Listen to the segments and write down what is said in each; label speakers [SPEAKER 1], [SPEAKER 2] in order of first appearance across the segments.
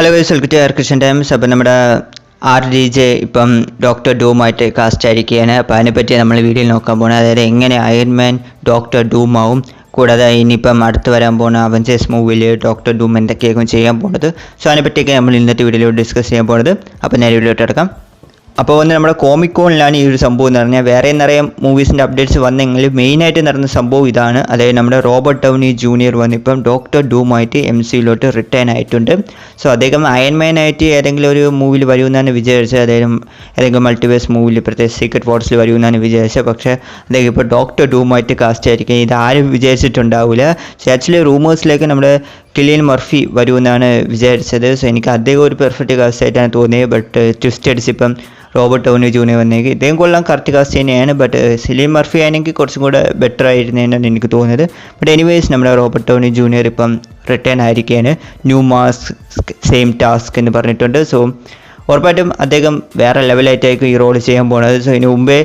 [SPEAKER 1] Hello guys, welcome to Christian Times. അപ്പം നമ്മുടെ RDJ ഇപ്പം ഡോക്ടർ ഡൂമായിട്ട് കാസ്റ്റ് ആയിരിക്കുകയാണ്. അപ്പോൾ അതിനെപ്പറ്റി നമ്മൾ വീഡിയോയിൽ നോക്കാൻ പോകുന്നത്, അതായത് എങ്ങനെ അയൺമാൻ ഡോക്ടർ ഡൂം ആവും, കൂടാതെ ഇനിയിപ്പം അടുത്ത് വരാൻ പോകുന്ന അവഞ്ചേഴ്സ് മൂവിയിൽ ഡോക്ടർ ഡൂം എന്തൊക്കെയായിരിക്കും ചെയ്യാൻ പോകുന്നത്. സോ അതിനെപ്പറ്റിയൊക്കെ നമ്മൾ ഇന്നത്തെ വീഡിയോയിൽ ഡിസ്കസ് ചെയ്യാൻ പോകുന്നത്. അപ്പോൾ നേരെ വീഡിയോട്ട് എടുക്കാം. അപ്പോൾ ഒന്ന് നമ്മുടെ കോമിക്കോണിലാണ് ഈ ഒരു സംഭവം എന്ന് പറഞ്ഞാൽ, വേറെ നിറയെ മൂവീസിൻ്റെ അപ്ഡേറ്റ്സ് വന്നെങ്കിൽ മെയിനായിട്ട് നടന്ന സംഭവം ഇതാണ്. അതായത് നമ്മുടെ റോബർട്ട് ഡൗണി ജൂനിയർ വന്നിപ്പം ഡോക്ടർ ഡൂമായിട്ട് MCUലോട്ട് റിട്ടേൺ ആയിട്ടുണ്ട്. സോ അദ്ദേഹം അയൺമാനായിട്ട് ഏതെങ്കിലും ഒരു മൂവിയിൽ വരുമെന്നാണ് വിചാരിച്ചത്, അതായത് ഏതെങ്കിലും മൾട്ടിവേഴ്സ് മൂവിയിൽ, പ്രത്യേകിച്ച് സീക്രട്ട് വാർസിൽ വരുമെന്നാണ് വിചാരിച്ചത്. പക്ഷേ അദ്ദേഹം ഇപ്പോൾ ഡോക്ടർ ഡൂമായിട്ട് കാസ്റ്റ് ആയിരിക്കും. ഇത് ആരും വിചാരിച്ചിട്ടുണ്ടാവില്ല. ആക്ച്വലി റൂമേഴ്സിലേക്ക് നമ്മുടെ കിലിയൻ മർഫി വരുമെന്നാണ് വിചാരിച്ചത്. സോ എനിക്ക് അദ്ദേഹം ഒരു പെർഫെക്റ്റ് കാസ്റ്റ് ആയിട്ടാണ് തോന്നിയത്. ബട്ട് ട്വിസ്റ്റ് അടിച്ചിപ്പം റോബർട്ട് ഡൗണി ജൂനിയർ വന്നേക്ക് ഇദ്ദേഹം കൊള്ളാം, കറക്റ്റ് കാസ്റ്റ് തന്നെയാണ്. ബട്ട് കിലിയൻ മർഫി ആണെങ്കിൽ കുറച്ചും കൂടെ ബെറ്റർ ആയിരുന്നതെന്നാണ് എനിക്ക് തോന്നുന്നത്. ബട്ട് എനിവേസ് നമ്മുടെ റോബർട്ട് ഡൗണി ജൂനിയർ ഇപ്പം റിട്ടേൺ ആയിരിക്കുകയാണ്. ന്യൂ മാസ്ക് സെയിം ടാസ്ക് എന്ന് പറഞ്ഞിട്ടുണ്ട്. സോ ഉറപ്പായിട്ടും അദ്ദേഹം വേറെ ലെവലായിട്ടായിരിക്കും ഈ റോൾ ചെയ്യാൻ പോകുന്നത്. സോ ഇതിന് മുമ്പേ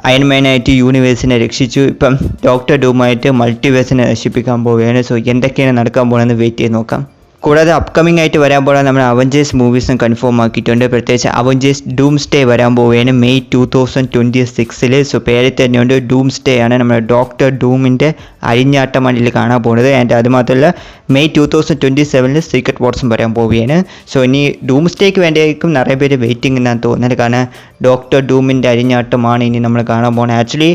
[SPEAKER 1] അയൺമാനായിട്ട് യൂണിവേഴ്സിനെ രക്ഷിച്ചു, ഇപ്പം ഡോക്ടർ ഡൂമായിട്ട് മൾട്ടിവേഴ്സിനെ നശിപ്പിക്കാൻ പോവുകയാണ്. സോ എന്തൊക്കെയാണ് നടക്കാൻ പോകുന്നതെന്ന് വെയിറ്റ് ചെയ്ത് നോക്കാം. കൂടാതെ അപ്കമിംഗ് ആയിട്ട് വരാൻ പോകുന്ന നമ്മുടെ അവഞ്ചേഴ്സ് മൂവീസും കൺഫേം ആക്കിയിട്ടുണ്ട്. പ്രത്യേകിച്ച് അവഞ്ചേഴ്സ് ഡൂംസ്ഡേ വരാൻ പോവുകയാണ് മെയ് 2026. സോ പേരിൽ തന്നെയുണ്ട്, ഡൂംസ്ഡേ ആണ് നമ്മുടെ ഡോക്ടർ ഡൂമിൻ്റെ അഴിഞ്ഞാട്ടമാണ് ഇതിൽ കാണാൻ പോകുന്നത്. ആൻഡ് അതുമാത്രമല്ല മെയ് 2027 സീക്രട്ട് വാർസും വരാൻ പോവുകയാണ്. സോ ഇനി ഡൂംസ്ഡേക്ക് വേണ്ടിയായിരിക്കും നിറയെ പേര് വെയിറ്റിംഗ് എന്നാണ് തോന്നുന്നത്. കാരണം ഡോക്ടർ ഡൂമിൻ്റെ അഴിഞ്ഞാട്ടമാണ് ഇനി നമ്മൾ കാണാൻ പോകുന്നത്. ആക്ച്വലി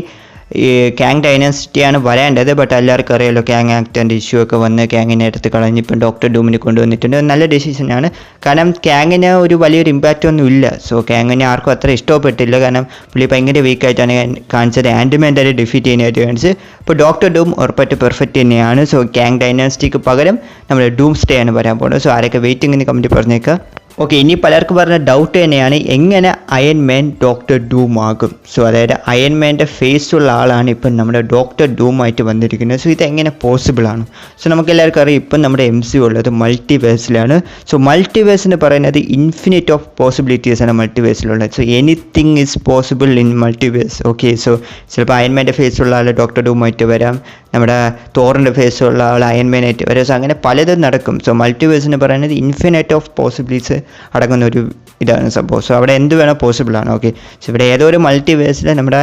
[SPEAKER 1] ഈ കാങ് ഡൈനാസിറ്റിയാണ് വരേണ്ടത്. ബട്ട് എല്ലാവർക്കും അറിയാമല്ലോ, കാങ് ആക്ടറിൻ്റെ ഇഷ്യൂ ഒക്കെ വന്ന് കാങ്ങിനെ എടുത്ത് കളഞ്ഞിപ്പം ഡോക്ടർ ഡൂമിനെ കൊണ്ടുവന്നിട്ടുണ്ട്. നല്ല ഡെസിഷനാണ്. കാരണം കാങ്ങിന് ഒരു വലിയൊരു ഇമ്പാക്റ്റ് ഒന്നും ഇല്ല. സോ കാങ്ങിനെ ആർക്കും അത്ര ഇഷ്ടപ്പെട്ടില്ല. കാരണം പുള്ളി ഭയങ്കര വീക്കായിട്ടാണ് കാണിച്ചത്. ആൻഡ്മാൻ്റെ ഡിഫീറ്റ് ചെയ്യാനായിട്ട് കാണിച്ചത്. അപ്പോൾ ഡോക്ടർ ഡൂം ഉറപ്പായിട്ട് പെർഫെക്റ്റ് തന്നെയാണ്. സോ കാങ് ഡൈനാസിറ്റിക്ക് പകരം നമ്മൾ ഡൂംസ്ഡേ ആണ് വരാൻ പോകുന്നത്. സോ ആരൊക്കെ വെയിറ്റിംഗ് കമൻറ്റ് പറഞ്ഞേക്കാം. ഓക്കെ, ഇനി പലർക്കും പറഞ്ഞ ഡൗട്ട് തന്നെയാണ്, എങ്ങനെ അയൺമാൻ ഡോക്ടർ ഡൂം ആകും. സോ അതായത് അയൺമാൻ്റെ ഫേസുള്ള ആളാണ് ഇപ്പം നമ്മുടെ ഡോക്ടർ ഡൂമായിട്ട് വന്നിരിക്കുന്നത്. സോ ഇതെങ്ങനെ പോസിബിളാണ്? സോ നമുക്കെല്ലാവർക്കും അറിയാം, ഇപ്പം നമ്മുടെ MCU ഉള്ളത് മൾട്ടിവേഴ്സിലാണ്. സോ മൾട്ടിവേഴ്സ് എന്ന് പറയുന്നത് ഇൻഫിനിറ്റ് ഓഫ് പോസിബിലിറ്റീസാണ് മൾട്ടിവേഴ്സിലുള്ളത്. So anything is possible in multiverse. Okay, so ചിലപ്പോൾ അയൺമാൻ്റെ ഫേസുള്ള ആൾ ഡോക്ടർ ഡൂമായിട്ട് വരാം, നമ്മുടെ തോറിൻ്റെ ഫേസുള്ള ആൾ അയൺമാനായിട്ട് വരാം. സോ അങ്ങനെ പലതും നടക്കും. സോ മൾട്ടിവേഴ്സ് എന്ന് പറയുന്നത് ഇൻഫിനിറ്റ് ഓഫ് പോസിബിലിറ്റീസ് അടങ്ങുന്ന ഒരു ഇതാണ് സംഭവം. സോ അവിടെ എന്ത് വേണോ പോസിബിളാണ്. ഓക്കെ, സോ ഇവിടെ ഏതോ ഒരു മൾട്ടിവേഴ്സിൽ നമ്മുടെ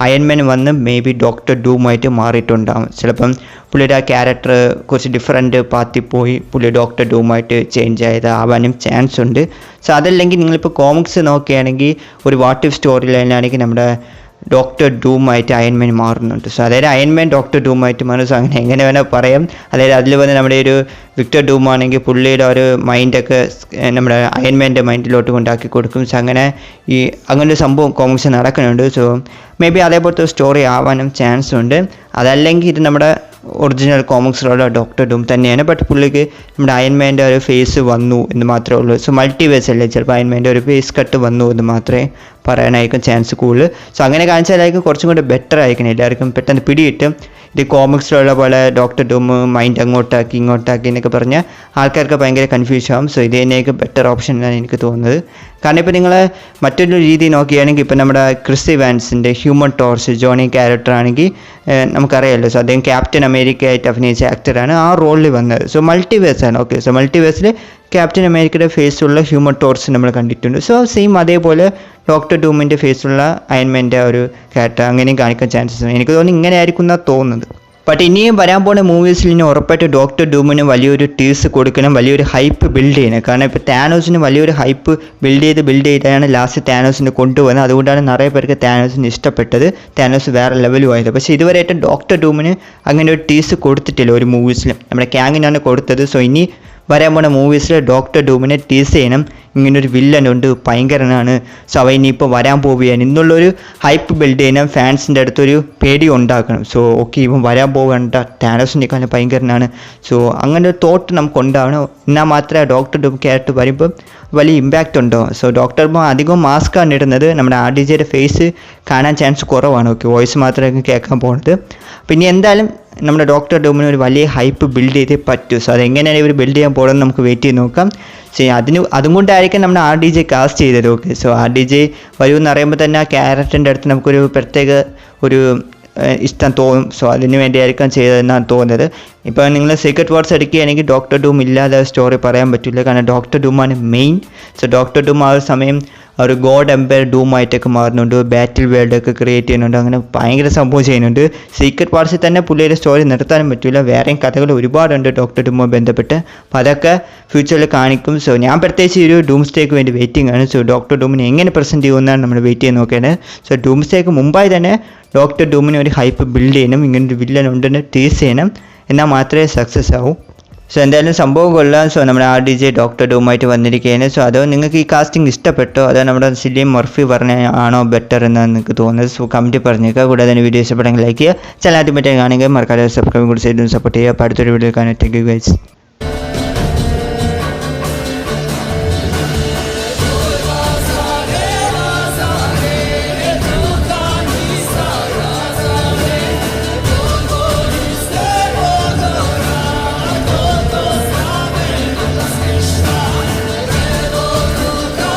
[SPEAKER 1] അയൺമാൻ വന്ന് മേ ബി ഡോക്ടർ ഡൂമായിട്ട് മാറിയിട്ടുണ്ടാകും. ചിലപ്പം പുള്ളിയുടെ ആ ക്യാരക്ടർ കുറച്ച് ഡിഫറെൻറ്റ് പാത്തിൽ പോയി പുള്ളി ഡോക്ടർ ഡൂമായിട്ട് ചേഞ്ച് ആവാനും ചാൻസ് ഉണ്ട്. സോ അതല്ലെങ്കിൽ നിങ്ങളിപ്പോൾ കോമിക്സ് നോക്കുകയാണെങ്കിൽ ഒരു വാട്ട് ഇഫ് സ്റ്റോറി ലൈനിലാണെങ്കിൽ നമ്മുടെ ഡോക്ടർ ഡൂമായിട്ട് അയൺമാൻ മാറുന്നുണ്ട്. സോ അതായത് അയൺമാൻ ഡോക്ടർ ഡൂമായിട്ട് മാറും. സോ അങ്ങനെ എങ്ങനെ വേണേൽ പറയാം. അതായത് അതിൽ വന്ന് നമ്മുടെ ഒരു വിക്ടർ ഡൂം ആണെങ്കിൽ പുള്ളിയുടെ ഒരു മൈൻഡൊക്കെ നമ്മുടെ അയൺമാൻ്റെ മൈൻഡിലോട്ട് കൊണ്ടാക്കി കൊടുക്കും. സോ അങ്ങനെ ഒരു സംഭവം കോമിക്സ് നടക്കുന്നുണ്ട്. സോ മേ ബി അതേപോലത്തെ സ്റ്റോറി ആവാനും ചാൻസ് ഉണ്ട്. അതല്ലെങ്കിൽ ഇത് നമ്മുടെ ഒറിജിനൽ കോമിക്സിലുള്ള ഡോക്ടർ ഡൂം തന്നെയാണ്. ബട്ട് പുള്ളിക്ക് നമ്മുടെ അയൺമാൻ്റെ ഒരു ഫേസ് വന്നു എന്ന് മാത്രമേ ഉള്ളൂ. സോ മൾട്ടിവേഴ്സ് അല്ലേ, ചിലപ്പോൾ അയൺമാൻ്റെ ഒരു ഫേസ് കട്ട് വന്നു എന്ന് മാത്രമേ പറയാനായിരിക്കും ചാൻസ് കൂടുതൽ. സോ അങ്ങനെ കാണിച്ചാലായിരിക്കും കുറച്ചും കൂടി ബെറ്റർ ആയിരിക്കണം, എല്ലാവർക്കും പെട്ടെന്ന് പിടിയിട്ടും. ഇത് കോമിക്സിലുള്ള പോലെ ഡോക്ടർ ഡൂം മൈൻഡ് അങ്ങോട്ടാക്കി ഇങ്ങോട്ടാക്കി എന്നൊക്കെ പറഞ്ഞാൽ ആൾക്കാർക്ക് ഭയങ്കര കൺഫ്യൂഷൻ ആവും. സോ ഇത് തന്നെയായിരിക്കും ബെറ്റർ ഓപ്ഷൻ എന്നാണ് എനിക്ക് തോന്നുന്നത്. കാരണം ഇപ്പോൾ നിങ്ങൾ മറ്റൊരു രീതി നോക്കുകയാണെങ്കിൽ, ഇപ്പോൾ നമ്മുടെ ക്രിസ് ഇവാൻസിൻ്റെ ഹ്യൂമൻ ടോർച്ച് ജോണി ക്യാരക്ടർ ആണെങ്കിൽ നമുക്കറിയാമല്ലോ. സോ അദ്ദേഹം ക്യാപ്റ്റൻ അമേരിക്ക ആയിട്ട് അഭിനയിച്ച ആക്ടറാണ്, ആ റോളിൽ വന്നത്. സോ മൾട്ടിവേഴ്സാണ്. ഓക്കെ, സോ മൾട്ടിവേഴ്സിൽ ക്യാപ്റ്റൻ അമേരിക്കയുടെ ഫേസുള്ള ഹ്യൂമൻ ടോർച്ച് നമ്മൾ കണ്ടിട്ടുണ്ട്. സോ സെയിം അതേപോലെ ഡോക്ടർ ഡൂമിൻ്റെ ഫേസുള്ള അയൺമാൻ്റെ ഒരു ക്യാരക്ടർ അങ്ങനെയും കാണിക്കാൻ ചാൻസസ് ഉണ്ട്. എനിക്ക് തോന്നുന്നു ഇങ്ങനെ ആയിരിക്കും എന്നാണ് തോന്നുന്നത്. ബട്ട് ഇനിയും വരാൻ പോകുന്ന മൂവീസിൽ ഇനി ഉറപ്പായിട്ട് ഡോക്ടർ ഡൂമിന് വലിയൊരു ടീസ് കൊടുക്കണം, വലിയൊരു ഹൈപ്പ് ബിൽഡ് ചെയ്യണം. കാരണം ഇപ്പോൾ താനോസിന് വലിയൊരു ഹൈപ്പ് ബിൽഡ് ചെയ്താണ് ലാസ്റ്റ് താനോസിനെ കൊണ്ടുവന്നത്. അതുകൊണ്ടാണ് നിറയെ പേർക്ക് താനോസിന് ഇഷ്ടപ്പെട്ടത്, താനോസ് വേറെ ലെവലും ആയത്. പക്ഷേ ഇതുവരെയായിട്ട് ഡോക്ടർ ഡൂമിന് അങ്ങനെ ഒരു ടീസ് കൊടുത്തിട്ടില്ല ഒരു മൂവീസിലും. നമ്മുടെ കാങ്ങിനാണ് കൊടുത്തത്. സോ ഇനി വരാൻ പോകുന്ന മൂവീസിൽ ഡോക്ടർ ഡൂമിനെ ടീസ് ചെയ്യണം, ഇങ്ങനൊരു വില്ലനുണ്ട്, ഭയങ്കരനാണ്, സോ അവ ഇനിയിപ്പോൾ വരാൻ പോവുകയാണ് എന്നുള്ളൊരു ഹൈപ്പ് ബിൽഡ് ചെയ്യണം, ഫാൻസിൻ്റെ അടുത്തൊരു പേടി ഉണ്ടാക്കണം. സോ ഓക്കെ, ഇവൻ വരാൻ പോകേണ്ട, താനോസിനേക്കാളും ഭയങ്കരനാണ്. സോ അങ്ങനെ ഒരു തോട്ട് നമുക്ക് ഉണ്ടാവണം. എന്നാൽ മാത്രമേ ഡോക്ടർ ഡൂം ക്യാരക്ടർ വരുമ്പോൾ വലിയ ഇമ്പാക്റ്റ് ഉണ്ടോ. സോ ഡോക്ടർ അധികം മാസ്കാണ് ഇടുന്നത്, നമ്മുടെ RDJയുടെ ഫേസ് കാണാൻ ചാൻസ് കുറവാണ്. ഓക്കെ, വോയിസ് മാത്രമേ കേൾക്കാൻ പോകുന്നത്. പിന്നെ എന്തായാലും നമ്മുടെ ഡോക്ടർ ഡൂമിന് ഒരു വലിയ ഹൈപ്പ് ബിൽഡ് ചെയ്തേ പറ്റൂ. സോ അതെങ്ങനെയാണ് ഇവർ ബിൽഡ് ചെയ്യാൻ പോകുന്നത് നമുക്ക് വെയിറ്റ് ചെയ്ത് നോക്കാം. സോ അതുകൊണ്ടായിരിക്കും നമ്മുടെ RDJ കാസ്റ്റ് ചെയ്തത്. ഓക്കെ, സോ RDJ വരുമെന്ന് അറിയുമ്പോൾ തന്നെ ആ ക്യാരക്ടറിൻ്റെ അടുത്ത് നമുക്കൊരു പ്രത്യേക ഒരു ഇഷ്ടം തോന്നും. സോ അതിന് വേണ്ടിയായിരിക്കും ചെയ്തതെന്നാണ് തോന്നുന്നത്. ഇപ്പോൾ നിങ്ങൾ സീക്രട്ട് വാർസ് എടുക്കുകയാണെങ്കിൽ ഡോക്ടർ ഡൂം ഇല്ലാതെ സ്റ്റോറി പറയാൻ പറ്റില്ല, കാരണം ഡോക്ടർ ഡൂമാണ് മെയിൻ. സോ ഡോക്ടർ ഡൂം ആ ഒരു സമയം ഒരു ഗോഡ് എംപയർ ഡൂമായിട്ടൊക്കെ മാറുന്നുണ്ട്, ബാറ്റിൽ വേൾഡൊക്കെ ക്രിയേറ്റ് ചെയ്യുന്നുണ്ട്, അങ്ങനെ ഭയങ്കര സംഭവം ചെയ്യുന്നുണ്ട്. സീക്രട്ട് വാർസിൽ തന്നെ പുള്ളിയുടെ സ്റ്റോറി നിർത്താനും പറ്റില്ല, വേറെയും കഥകൾ ഒരുപാടുണ്ട് ഡോക്ടർ ഡൂമുമായി ബന്ധപ്പെട്ട്. അപ്പോൾ അതൊക്കെ ഫ്യൂച്ചറിൽ കാണിക്കും. സോ ഞാൻ പ്രത്യേകിച്ച് ഒരു ഡൂംസ്ഡേക്ക് വേണ്ടി വെയിറ്റിംഗ് ആണ്. സോ ഡോക്ടർ ഡൂമിനെ എങ്ങനെ പ്രസൻറ്റ് ചെയ്യുമെന്നാണ് നമ്മൾ വെയിറ്റ് ചെയ്ത് നോക്കേണ്ടത്. സോ ഡൂംസ്ഡേക്ക് മുമ്പായി തന്നെ ഡോക്ടർ ഡൂമിന് ഒരു ഹൈപ്പ് ബിൽഡ് ചെയ്യണം, ഇങ്ങനൊരു വില്ലൻ ഉണ്ടെന്ന് ടീസ് ചെയ്യണം, എന്നാൽ മാത്രമേ സക്സസ് ആവും. സോ എന്തായാലും സംഭവം കൊള്ളാം. സോ നമ്മുടെ RDJ ഡോക്ടർ ഡൂമായിട്ട് വന്നിരിക്കുകയാണ്. സോ അതോ നിങ്ങൾക്ക് ഈ കാസ്റ്റിംഗ് ഇഷ്ടപ്പെട്ടോ, അതോ നമ്മുടെ സിലിയൻ മർഫി പറഞ്ഞ ആണോ ബെറ്റർ എന്നാണ് നിങ്ങൾക്ക് തോന്നുന്നത്? സോ കമൻറ്റ് പറഞ്ഞേക്കുക. കൂടാതെ തന്നെ വീഡിയോ ഇഷ്ടപ്പെടുമെങ്കിൽ ലൈക്ക് ചെയ്യുക, ചാനൽ ആദ്യമായിട്ട് കാണുക, മറക്കാതെ സബ്സ്ക്രൈബ് കൂടി ചെയ്ത് സപ്പോർട്ട് ചെയ്യുക. അപ്പോൾ അടുത്തൊരു വീഡിയോ കാണാൻ താങ്ക് യു ഗൈസ്.